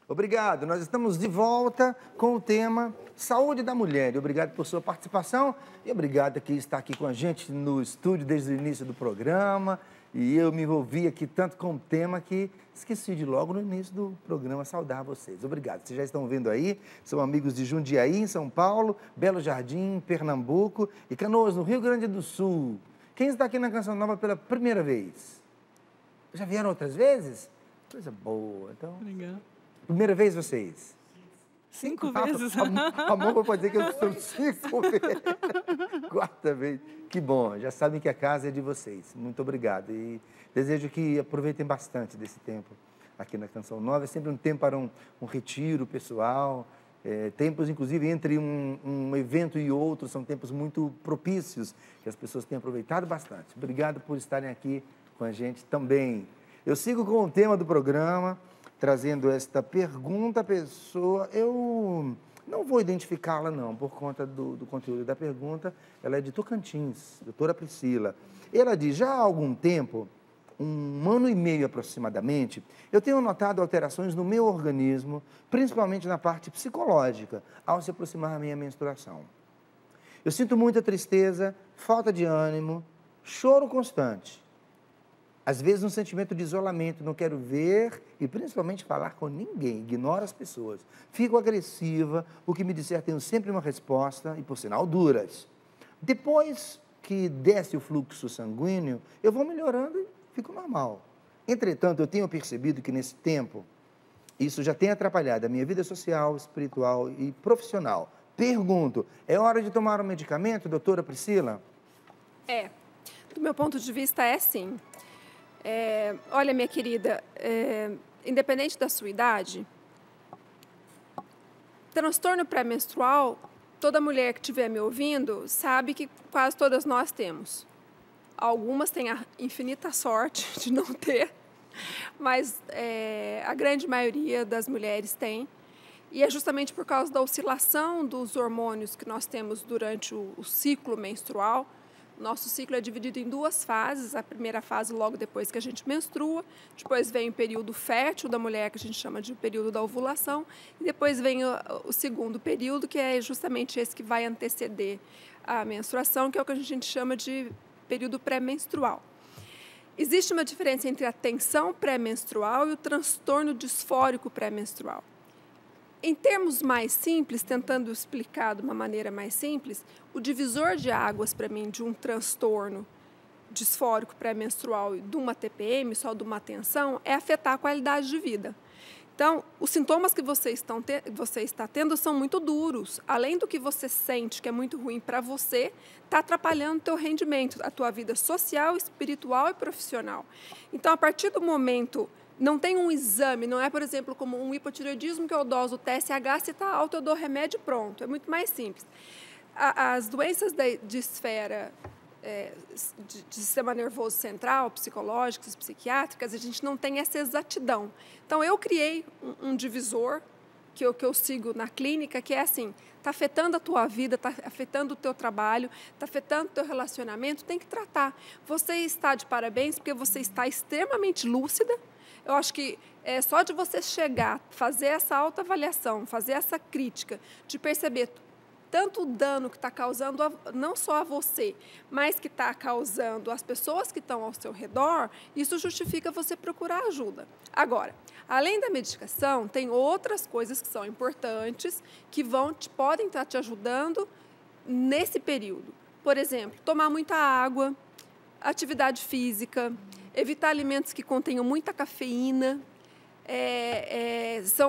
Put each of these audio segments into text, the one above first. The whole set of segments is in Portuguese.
Obrigado. Nós estamos de volta com o tema Saúde da Mulher. Obrigado por sua participação e obrigado por estar aqui com a gente no estúdio desde o início do programa. E eu me envolvi aqui tanto com o tema que esqueci de logo no início do programa saudar vocês. Obrigado. Vocês já estão vendo aí, são amigos de Jundiaí, em São Paulo, Belo Jardim, Pernambuco e Canoas, no Rio Grande do Sul. Quem está aqui na Canção Nova pela primeira vez? Já vieram outras vezes? Coisa boa. Então, Obrigada. primeira vez vocês? Cinco vezes. Amor, pode dizer que eu sou 5 vezes. 4ª vez. Que bom, já sabem que a casa é de vocês. Muito obrigado. E desejo que aproveitem bastante desse tempo aqui na Canção Nova. É sempre um tempo para um retiro pessoal. Tempos, inclusive, entre um evento e outro, são tempos muito propícios, que as pessoas têm aproveitado bastante. Obrigado por estarem aqui com a gente também. Eu sigo com o tema do programa, trazendo esta pergunta à pessoa. Eu não vou identificá-la, não, por conta do conteúdo da pergunta. Ela é de Tocantins, doutora Priscila. Ela diz, já há algum tempo, 1 ano e meio aproximadamente, eu tenho notado alterações no meu organismo, principalmente na parte psicológica, ao se aproximar a minha menstruação. Eu sinto muita tristeza, falta de ânimo, choro constante. Às vezes um sentimento de isolamento, não quero ver e principalmente falar com ninguém, ignoro as pessoas. Fico agressiva, o que me disser tenho sempre uma resposta e, por sinal, duras. Depois que desce o fluxo sanguíneo, eu vou melhorando e fico normal. Entretanto, eu tenho percebido que nesse tempo, isso já tem atrapalhado a minha vida social, espiritual e profissional. Pergunto, é hora de tomar um medicamento, doutora Priscila? Do meu ponto de vista, é sim. Olha, minha querida, independente da sua idade, transtorno pré-menstrual, toda mulher que estiver me ouvindo sabe que quase todas nós temos. Algumas têm a infinita sorte de não ter, mas a grande maioria das mulheres tem. E é justamente por causa da oscilação dos hormônios que nós temos durante o ciclo menstrual. Nosso ciclo é dividido em 2 fases. A primeira fase logo depois que a gente menstrua, depois vem o período fértil da mulher, que a gente chama de período da ovulação, e depois vem o segundo período, que é justamente esse que vai anteceder a menstruação, que é o que a gente chama de período pré-menstrual. Existe uma diferença entre a tensão pré-menstrual e o transtorno disfórico pré-menstrual. Em termos mais simples, tentando explicar de uma maneira mais simples, o divisor de águas para mim de um transtorno disfórico pré-menstrual e de uma TPM, só de uma tensão, é afetar a qualidade de vida. Então, os sintomas que você está tendo são muito duros. Além do que você sente que é muito ruim para você, está atrapalhando o teu rendimento, a tua vida social, espiritual e profissional. Então, a partir do momento... Não tem um exame, não é, por exemplo, como um hipotireoidismo que eu doso o TSH, se está alto eu dou remédio e pronto. É muito mais simples. As doenças de esfera de sistema nervoso central, psicológicas, psiquiátricas, a gente não tem essa exatidão. Então, eu criei um divisor que eu sigo na clínica, que é assim, está afetando a tua vida, está afetando o teu trabalho, está afetando o teu relacionamento, tem que tratar. Você está de parabéns porque você está extremamente lúcida. Eu acho que só de você chegar, fazer essa autoavaliação, fazer essa crítica, de perceber tanto o dano que está causando, não só a você, mas que está causando as pessoas que estão ao seu redor, isso justifica você procurar ajuda. Agora, além da medicação, tem outras coisas que são importantes, que podem estar te ajudando nesse período. Por exemplo, tomar muita água, atividade física, evitar alimentos que contenham muita cafeína,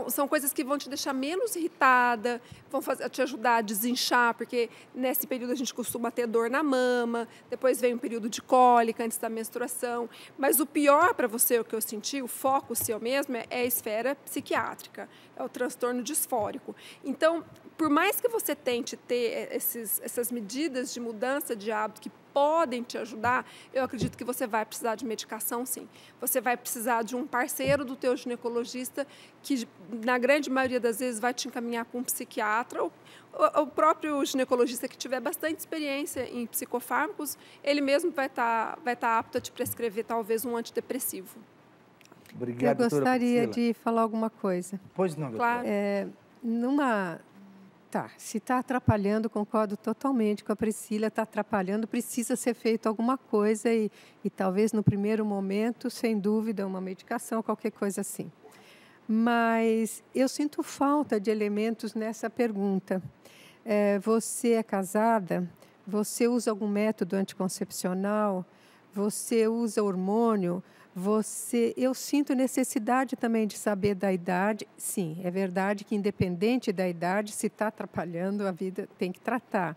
são coisas que vão te deixar menos irritada, vão te ajudar a desinchar, porque nesse período a gente costuma ter dor na mama, depois vem um período de cólica antes da menstruação. Mas o pior para você, o que eu senti, o foco seu mesmo, é a esfera psiquiátrica, é o transtorno disfórico. Então, por mais que você tente ter essas medidas de mudança de hábito que podem te ajudar, eu acredito que você vai precisar de medicação, sim. Você vai precisar de um parceiro do teu ginecologista que, na grande maioria das vezes, vai te encaminhar para um psiquiatra ou o próprio ginecologista que tiver bastante experiência em psicofármacos, ele mesmo vai estar apto a te prescrever, talvez, um antidepressivo. Obrigado, Eu gostaria doutora de falar alguma coisa. Pois não, doutora. Claro. Se está atrapalhando, concordo totalmente com a Priscila, está atrapalhando, precisa ser feito alguma coisa e talvez no primeiro momento, sem dúvida, uma medicação, qualquer coisa assim. Mas eu sinto falta de elementos nessa pergunta. Você é casada? Você usa algum método anticoncepcional? Você usa hormônio? Eu sinto necessidade também de saber da idade. Sim, é verdade que independente da idade, se está atrapalhando, a vida tem que tratar.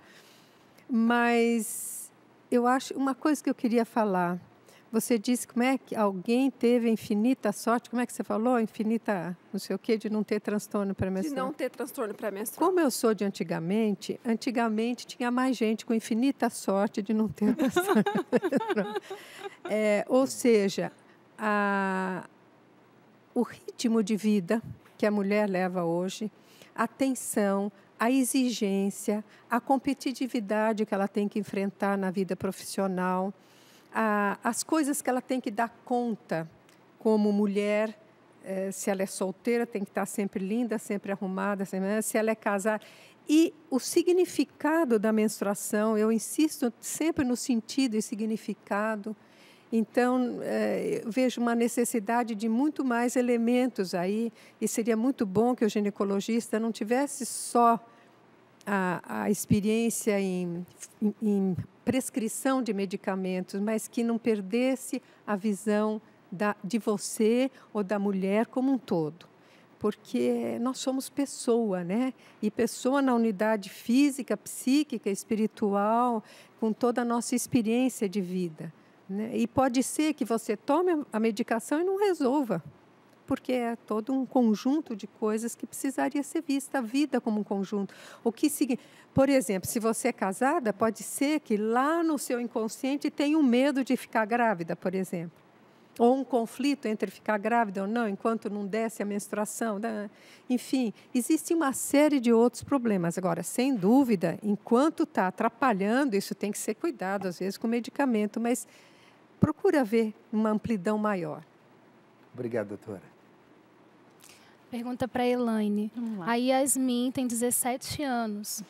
Mas eu acho uma coisa que eu queria falar. Você disse como é que alguém teve infinita sorte, como é que você falou? Infinita, não sei o quê, de não ter transtorno pré-menstrual. De não ter transtorno pré-menstrual. Como eu sou de antigamente tinha mais gente com infinita sorte de não ter transtorno pré-menstrual. Ou seja, o ritmo de vida que a mulher leva hoje, a tensão, a exigência, a competitividade que ela tem que enfrentar na vida profissional, as coisas que ela tem que dar conta como mulher, se ela é solteira, tem que estar sempre linda, sempre arrumada, se ela é casada. E o significado da menstruação, eu insisto sempre no sentido e significado. Então, eu vejo uma necessidade de muito mais elementos aí, e seria muito bom que o ginecologista não tivesse só a experiência em prescrição de medicamentos, mas que não perdesse a visão de você ou da mulher como um todo. Porque nós somos pessoa, né? E pessoa na unidade física, psíquica, espiritual, com toda a nossa experiência de vida, né? E pode ser que você tome a medicação e não resolva, porque é todo um conjunto de coisas que precisaria ser vista, a vida como um conjunto. Por exemplo, se você é casada, pode ser que lá no seu inconsciente tenha um medo de ficar grávida, por exemplo. Ou um conflito entre ficar grávida ou não, enquanto não desce a menstruação. Enfim, existe uma série de outros problemas. Agora, sem dúvida, enquanto está atrapalhando, isso tem que ser cuidado, às vezes com medicamento, mas procura ver uma amplidão maior. Obrigado, doutora. Pergunta para a Elaine. A Yasmin tem 17 anos.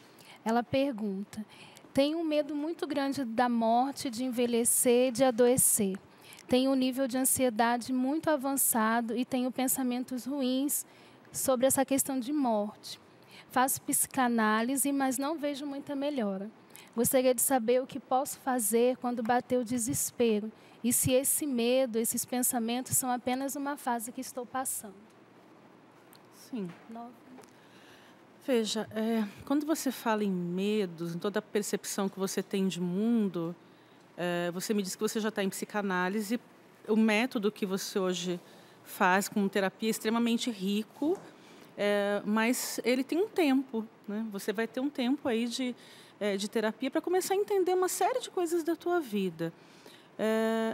Ela pergunta: tenho um medo muito grande da morte, de envelhecer, de adoecer. Tenho um nível de ansiedade muito avançado e tenho pensamentos ruins sobre essa questão de morte. Faço psicanálise, mas não vejo muita melhora. Gostaria de saber o que posso fazer quando bater o desespero e se esse medo, esses pensamentos são apenas uma fase que estou passando. Sim. Veja, quando você fala em medos, em toda a percepção que você tem de mundo, você me disse que você já está em psicanálise. O método que você hoje faz como terapia é extremamente rico, mas ele tem um tempo, né? Você vai ter um tempo aí de terapia para começar a entender uma série de coisas da tua vida.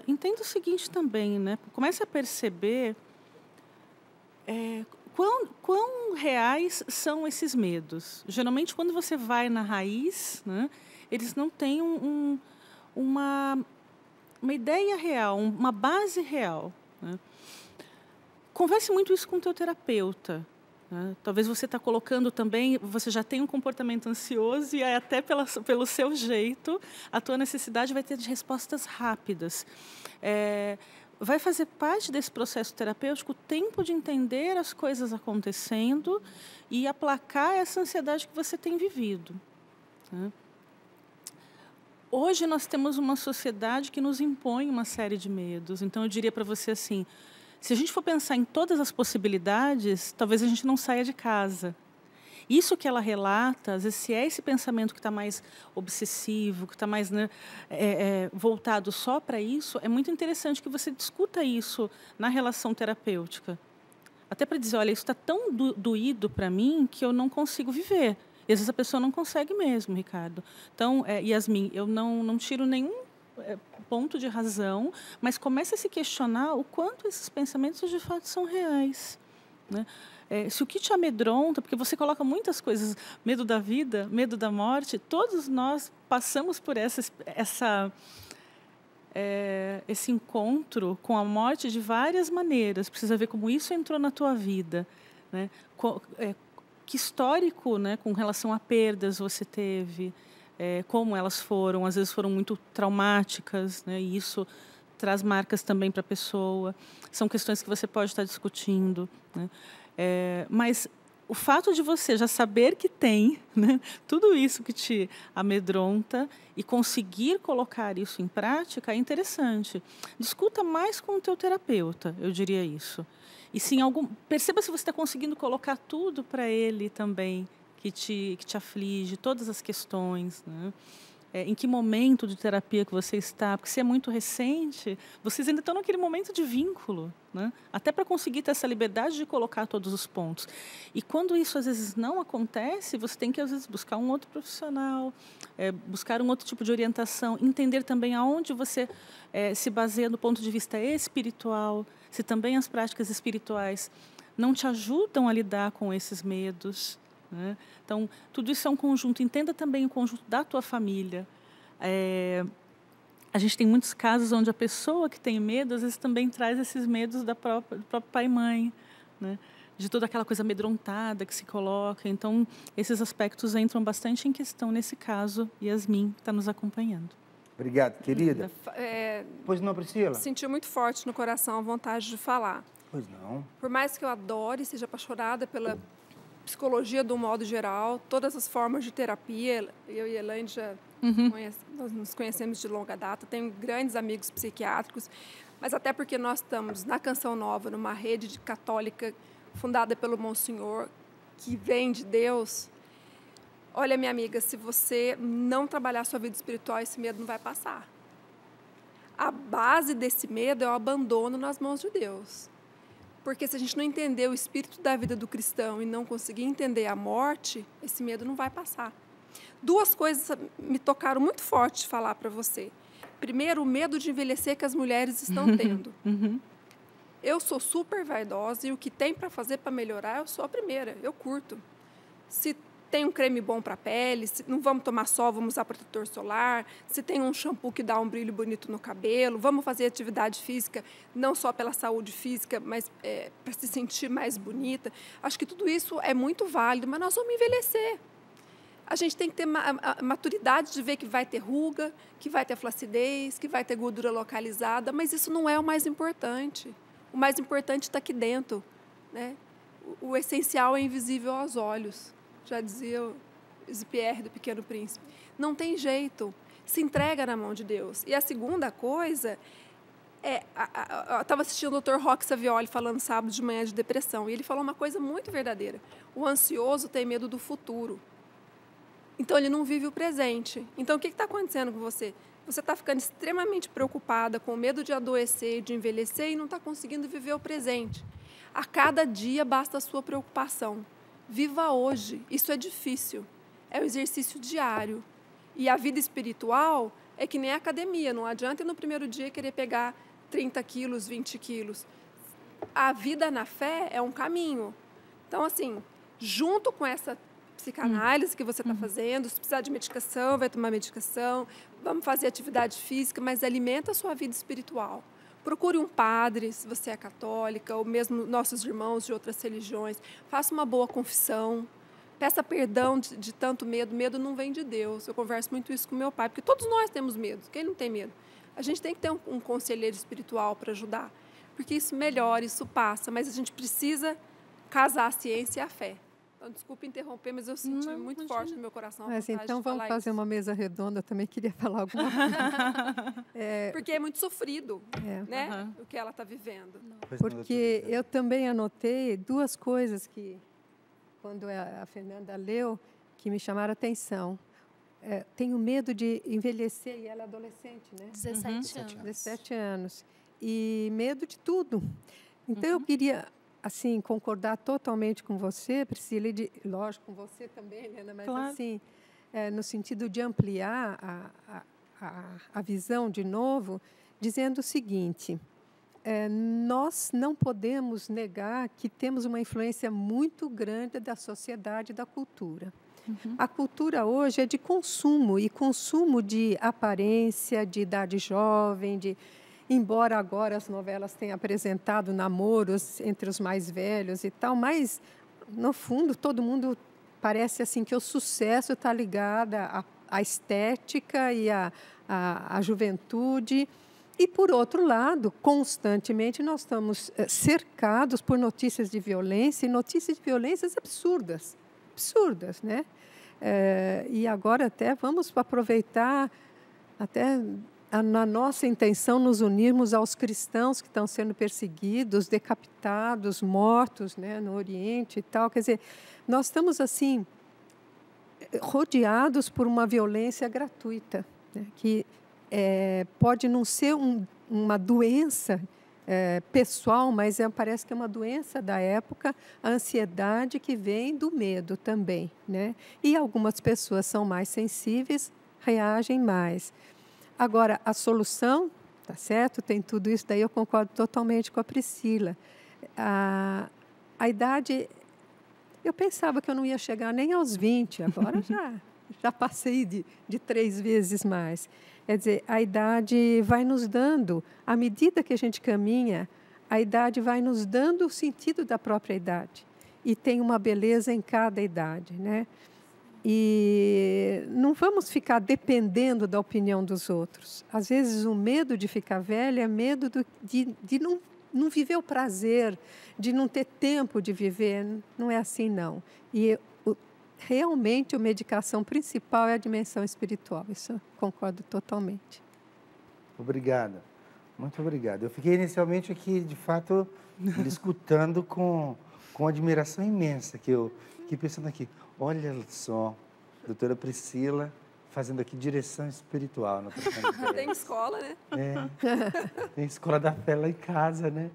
Entenda o seguinte também, né? Comece a perceber quão reais são esses medos. Geralmente, quando você vai na raiz, né, eles não têm uma ideia real, uma base real, né? Converse muito isso com o teu terapeuta. Né? Talvez você está colocando também, você já tem um comportamento ansioso e até pelo seu jeito, a tua necessidade vai ter de respostas rápidas. Vai fazer parte desse processo terapêutico o tempo de entender as coisas acontecendo e aplacar essa ansiedade que você tem vivido. Né? Hoje nós temos uma sociedade que nos impõe uma série de medos. Então, eu diria para você assim, se a gente for pensar em todas as possibilidades, talvez a gente não saia de casa. Isso que ela relata, às vezes, se é esse pensamento que está mais obsessivo, que está mais, né, voltado só para isso, é muito interessante que você discuta isso na relação terapêutica. Até para dizer, olha, isso está tão doído para mim que eu não consigo viver. E às vezes a pessoa não consegue mesmo, Ricardo. Então, Yasmin, eu não tiro nenhum ponto de razão, mas comece a se questionar o quanto esses pensamentos de fato são reais, né? Se o que te amedronta, porque você coloca muitas coisas, medo da vida, medo da morte, todos nós passamos por essa esse encontro com a morte de várias maneiras. Precisa ver como isso entrou na tua vida, né? Que histórico, né, com relação a perdas você teve, como elas foram, às vezes foram muito traumáticas, né, e isso traz marcas também para a pessoa. São questões que você pode estar discutindo, né? Mas o fato de você já saber que tem, né, tudo isso que te amedronta e conseguir colocar isso em prática é interessante. Discuta mais com o teu terapeuta, eu diria isso. E sim, perceba se você está conseguindo colocar tudo para ele também que te aflige, todas as questões, né? Em que momento de terapia que você está, porque se é muito recente, vocês ainda estão naquele momento de vínculo, né? Até para conseguir ter essa liberdade de colocar todos os pontos. E quando isso às vezes não acontece, você tem que às vezes buscar um outro profissional, buscar um outro tipo de orientação, entender também aonde você se baseia do ponto de vista espiritual, se também as práticas espirituais não te ajudam a lidar com esses medos, né? Então, tudo isso é um conjunto. Entenda também o conjunto da tua família. A gente tem muitos casos onde a pessoa que tem medo, às vezes, também traz esses medos do próprio pai e mãe, né? De toda aquela coisa amedrontada que se coloca. Então, esses aspectos entram bastante em questão nesse caso. Yasmin, que está nos acompanhando. Obrigado, querida. Pois não, Priscila? Senti muito forte no coração a vontade de falar. Pois não. Por mais que eu adore e seja apaixonada pela psicologia do modo geral, todas as formas de terapia, eu e a Elaine já nós nos conhecemos de longa data, tenho grandes amigos psiquiátricos, mas até porque nós estamos na Canção Nova, numa rede católica fundada pelo Monsenhor, que vem de Deus. Olha, minha amiga, se você não trabalhar a sua vida espiritual, esse medo não vai passar. A base desse medo é o abandono nas mãos de Deus. Porque se a gente não entender o espírito da vida do cristão e não conseguir entender a morte, esse medo não vai passar. Duas coisas me tocaram muito forte de falar para você. Primeiro, o medo de envelhecer que as mulheres estão tendo. Eu sou super vaidosa e o que tem para fazer para melhorar, eu sou a primeira, eu curto. Se tem um creme bom para a pele, se não vamos tomar sol, vamos usar protetor solar, se tem um shampoo que dá um brilho bonito no cabelo, vamos fazer atividade física, não só pela saúde física, mas para se sentir mais bonita. Acho que tudo isso é muito válido, mas nós vamos envelhecer. A gente tem que ter a maturidade de ver que vai ter ruga, que vai ter flacidez, que vai ter gordura localizada, mas isso não é o mais importante. O mais importante está aqui dentro, né? O essencial é invisível aos olhos. Já dizia o Exupéry do Pequeno Príncipe. Não tem jeito. Se entrega na mão de Deus. E a segunda coisa eu estava assistindo o Dr. Roque Savioli falando sábado de manhã de depressão, e ele falou uma coisa muito verdadeira. O ansioso tem medo do futuro. Então, ele não vive o presente. Então, o que está acontecendo com você? Você está ficando extremamente preocupada, com medo de adoecer, de envelhecer, e não está conseguindo viver o presente. A cada dia basta a sua preocupação. Viva hoje. Isso é difícil. É um exercício diário. E a vida espiritual é que nem a academia. Não adianta no primeiro dia querer pegar 30 quilos, 20 quilos. A vida na fé é um caminho. Então, assim, junto com essa psicanálise que você está fazendo, se precisar de medicação, vai tomar medicação, vamos fazer atividade física, mas alimenta a sua vida espiritual. Procure um padre, se você é católica, ou mesmo nossos irmãos de outras religiões. Faça uma boa confissão. Peça perdão de tanto medo. Medo não vem de Deus. Eu converso muito isso com meu pai, porque todos nós temos medo. Quem não tem medo? A gente tem que ter um conselheiro espiritual para ajudar, porque isso melhora, isso passa, mas a gente precisa casar a ciência e a fé. Então, desculpe interromper, mas eu senti muito forte no meu coração. Mas então vamos fazer uma mesa redonda. Eu também queria falar alguma coisa. Porque é muito sofrido, né? O que ela está vivendo. Porque eu também anotei duas coisas que, quando a Fernanda leu, que me chamaram a atenção. Tenho medo de envelhecer, e ela é adolescente, né? 17 anos. 17 anos. E medo de tudo. Então, eu queria, assim, concordar totalmente com você, Priscila, e lógico, com você também, Helena, mas claro, assim, no sentido de ampliar a visão de novo, dizendo o seguinte: nós não podemos negar que temos uma influência muito grande da sociedade e da cultura. A cultura hoje é de consumo, e consumo de aparência, de idade jovem, embora agora as novelas tenham apresentado namoros entre os mais velhos e tal, mas, no fundo, todo mundo parece assim que o sucesso está ligado à estética e à juventude. E, por outro lado, constantemente nós estamos cercados por notícias de violência, e notícias de violências absurdas, né? E agora até vamos aproveitar, até na nossa intenção, nos unirmos aos cristãos que estão sendo perseguidos, decapitados, mortos, né, no Oriente e tal. Quer dizer, nós estamos assim rodeados por uma violência gratuita, né, que pode não ser uma doença pessoal, mas parece que é uma doença da época, a ansiedade que vem do medo também, né? E algumas pessoas são mais sensíveis, reagem mais. Agora, a solução, tá certo? Tem tudo isso, daí eu concordo totalmente com a Priscila. A idade, eu pensava que eu não ia chegar nem aos 20, agora já passei de 3 vezes mais. Quer dizer, a idade vai nos dando, à medida que a gente caminha, a idade vai nos dando o sentido da própria idade. E tem uma beleza em cada idade, né? E não vamos ficar dependendo da opinião dos outros. Às vezes, o medo de ficar velha é medo de não viver o prazer, de não ter tempo de viver. Não é assim, não. E realmente, a medicação principal é a dimensão espiritual. Isso eu concordo totalmente. Obrigado. Muito obrigado. Eu fiquei inicialmente aqui, de fato, escutando com admiração imensa, que eu fiquei pensando aqui, olha só, doutora Priscila, fazendo aqui direção espiritual. Tem escola, né? Tem escola da fé lá em casa, né?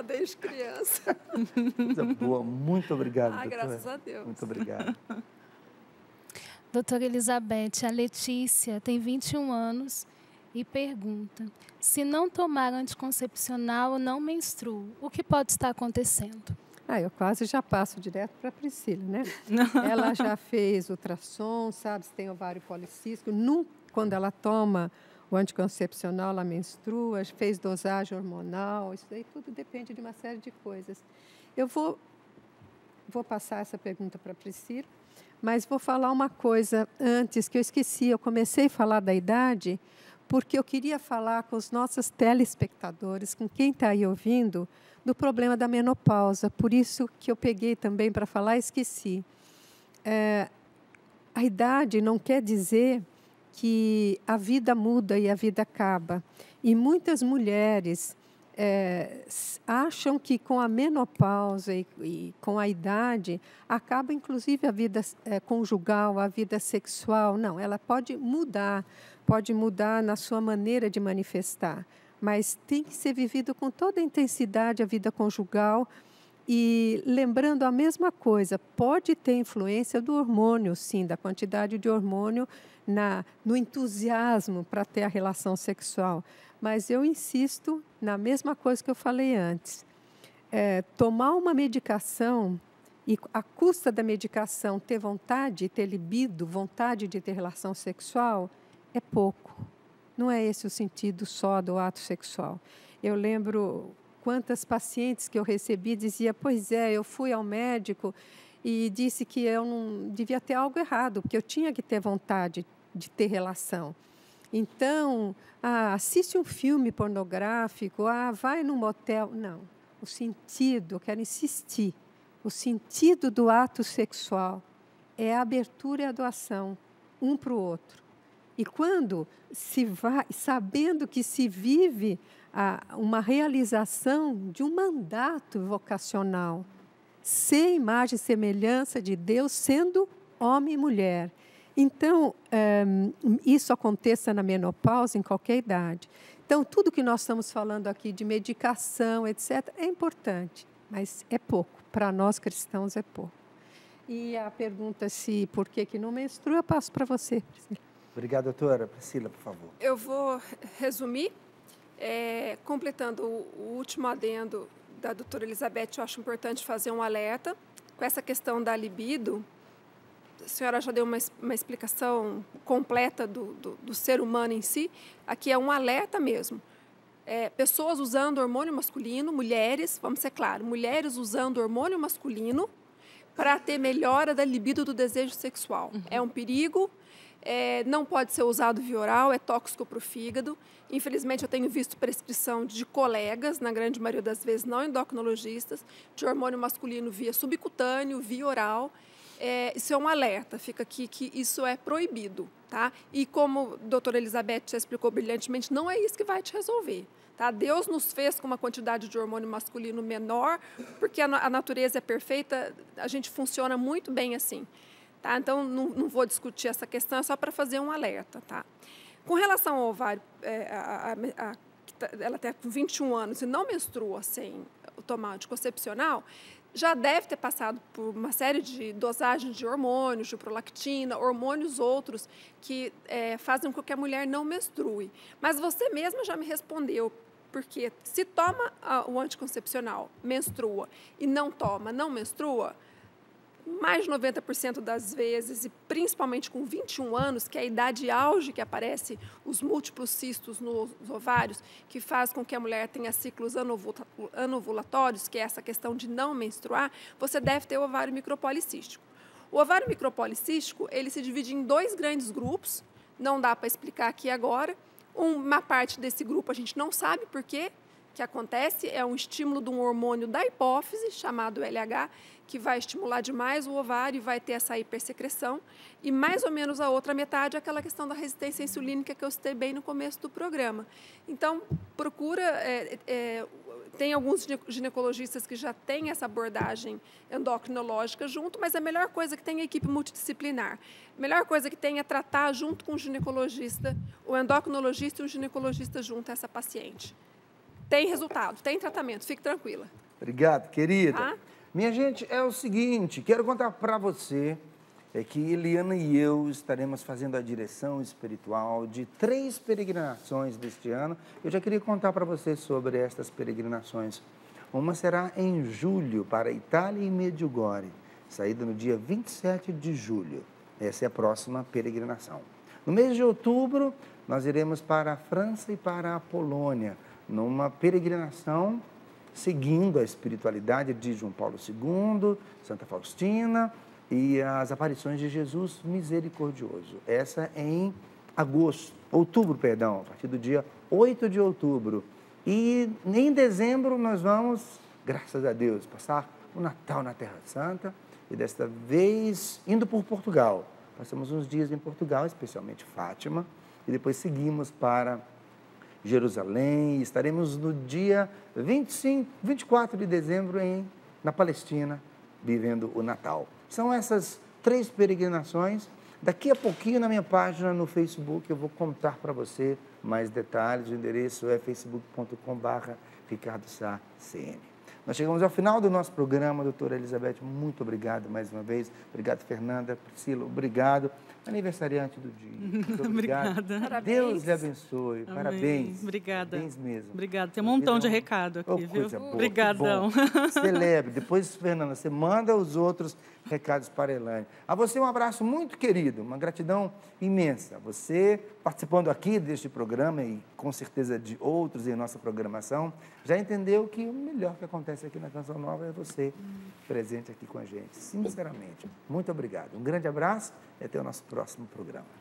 Desde criança. Coisa boa, muito obrigado, doutora. Graças a Deus. Muito obrigado. Doutora Elizabeth, a Letícia tem 21 anos e pergunta: se não tomar anticoncepcional, não menstruo, o que pode estar acontecendo? Eu quase já passo direto para a Priscila, né? Ela já fez ultrassom, sabe se tem ovário policístico. Quando ela toma o anticoncepcional, ela menstrua, fez dosagem hormonal, isso aí tudo depende de uma série de coisas. Eu vou passar essa pergunta para a Priscila, mas vou falar uma coisa antes que eu esqueci. Eu comecei a falar da idade porque eu queria falar com os nossos telespectadores, com quem está aí ouvindo, do problema da menopausa. Por isso que eu peguei também para falar e esqueci. A idade não quer dizer que a vida muda e a vida acaba. E muitas mulheres acham que com a menopausa e com a idade acaba inclusive a vida conjugal, a vida sexual. Não, ela pode mudar na sua maneira de manifestar, mas tem que ser vivido com toda a intensidade a vida conjugal. E lembrando a mesma coisa, pode ter influência do hormônio, sim, da quantidade de hormônio no entusiasmo para ter a relação sexual. Mas eu insisto na mesma coisa que eu falei antes. Tomar uma medicação e, à custa da medicação, ter vontade, ter libido, vontade de ter relação sexual, é pouco. Não é esse o sentido só do ato sexual. Eu lembro quantas pacientes que eu recebi diziam, pois eu fui ao médico e disse que eu não devia ter algo errado, porque eu tinha que ter vontade de ter relação. Então, assiste um filme pornográfico, vai num motel. Não, o sentido, eu quero insistir, o sentido do ato sexual é a abertura e a doação, um para o outro. E quando se vai, sabendo que se vive uma realização de um mandato vocacional, ser imagem e semelhança de Deus, sendo homem e mulher. Então, isso aconteça na menopausa, em qualquer idade. Então, tudo que nós estamos falando aqui de medicação, etc., é importante, mas é pouco. Para nós cristãos é pouco. E a pergunta por que não menstrua, eu passo para você, Priscila. Obrigado, doutora. Priscila, por favor. Eu vou resumir, completando o último adendo da doutora Elizabeth. Eu acho importante fazer um alerta com essa questão da libido. a senhora já deu uma explicação completa do ser humano em si. Aqui é um alerta mesmo. Pessoas usando hormônio masculino, mulheres, vamos ser claros, mulheres usando hormônio masculino para ter melhora da libido do desejo sexual. É um perigo, não pode ser usado via oral, é tóxico para o fígado. Infelizmente, eu tenho visto prescrição de colegas, na grande maioria das vezes não endocrinologistas, de hormônio masculino via subcutâneo, via oral. Isso é um alerta, fica aqui que isso é proibido, tá? E como a doutora Elizabeth já explicou brilhantemente, não é isso que vai te resolver, tá? Deus nos fez com uma quantidade de hormônio masculino menor, porque a natureza é perfeita, a gente funciona muito bem assim, tá? Então, não vou discutir essa questão, é só para fazer um alerta, tá? Com relação ao ovário, ela tem 21 anos e não menstrua sem tomar anticoncepcional, já deve ter passado por uma série de dosagens de hormônios, de prolactina, hormônios outros que fazem com que a mulher não menstrue. Mas você mesma já me respondeu, porque se toma o anticoncepcional, menstrua, e não toma, não menstrua, mais de 90% das vezes, e principalmente com 21 anos, que é a idade auge que aparece os múltiplos cistos nos ovários, que faz com que a mulher tenha ciclos anovulatórios, que é essa questão de não menstruar, você deve ter o ovário micropolicístico. O ovário micropolicístico, ele se divide em 2 grandes grupos, não dá para explicar aqui agora. Uma parte desse grupo a gente não sabe por quê que acontece, é um estímulo de um hormônio da hipófise, chamado LH, que vai estimular demais o ovário e vai ter essa hipersecreção. E mais ou menos a outra metade é aquela questão da resistência insulínica que eu citei bem no começo do programa. Então, procura... tem alguns ginecologistas que já têm essa abordagem endocrinológica junto, mas a melhor coisa que tem é a equipe multidisciplinar. A melhor coisa que tem é tratar junto com o ginecologista, o endocrinologista e o ginecologista junto a essa paciente. Tem resultado, tem tratamento, fique tranquila. Obrigado, querida. Tá? Minha gente, é o seguinte, quero contar para você que Eliana e eu estaremos fazendo a direção espiritual de 3 peregrinações deste ano. Eu já queria contar para você sobre estas peregrinações. Uma será em julho para Itália e Medjugorje, saída no dia 27 de julho. Essa é a próxima peregrinação. No mês de outubro, nós iremos para a França e para a Polônia, numa peregrinação seguindo a espiritualidade de João Paulo II, Santa Faustina e as aparições de Jesus misericordioso. Essa é em outubro, a partir do dia 8 de outubro. E em dezembro nós vamos, graças a Deus, passar o Natal na Terra Santa e desta vez indo por Portugal. Passamos uns dias em Portugal, especialmente Fátima, e depois seguimos para Jerusalém, e estaremos no dia 24 de dezembro na Palestina, vivendo o Natal. São essas 3 peregrinações. Daqui a pouquinho, na minha página no Facebook, eu vou contar para você mais detalhes. O endereço é facebook.com/RicardoSá-CN. Nós chegamos ao final do nosso programa, doutora Elizabeth, muito obrigado mais uma vez. Obrigado, Fernanda, Priscila, obrigado. Aniversariante do dia. Muito obrigado. Obrigada. Deus lhe abençoe. Amém. Parabéns. Obrigada. Parabéns mesmo. Obrigada. Tem um montão de recado aqui, viu? Coisa boa, Obrigadão. Celebre. Depois, Fernanda, você manda os outros recados para a Elaine. A você um abraço muito querido, uma gratidão imensa. Você participando aqui deste programa e com certeza de outros em nossa programação, já entendeu que o melhor que acontece aqui na Canção Nova é você presente aqui com a gente. Sinceramente, muito obrigado. Um grande abraço e até o nosso próximo programa.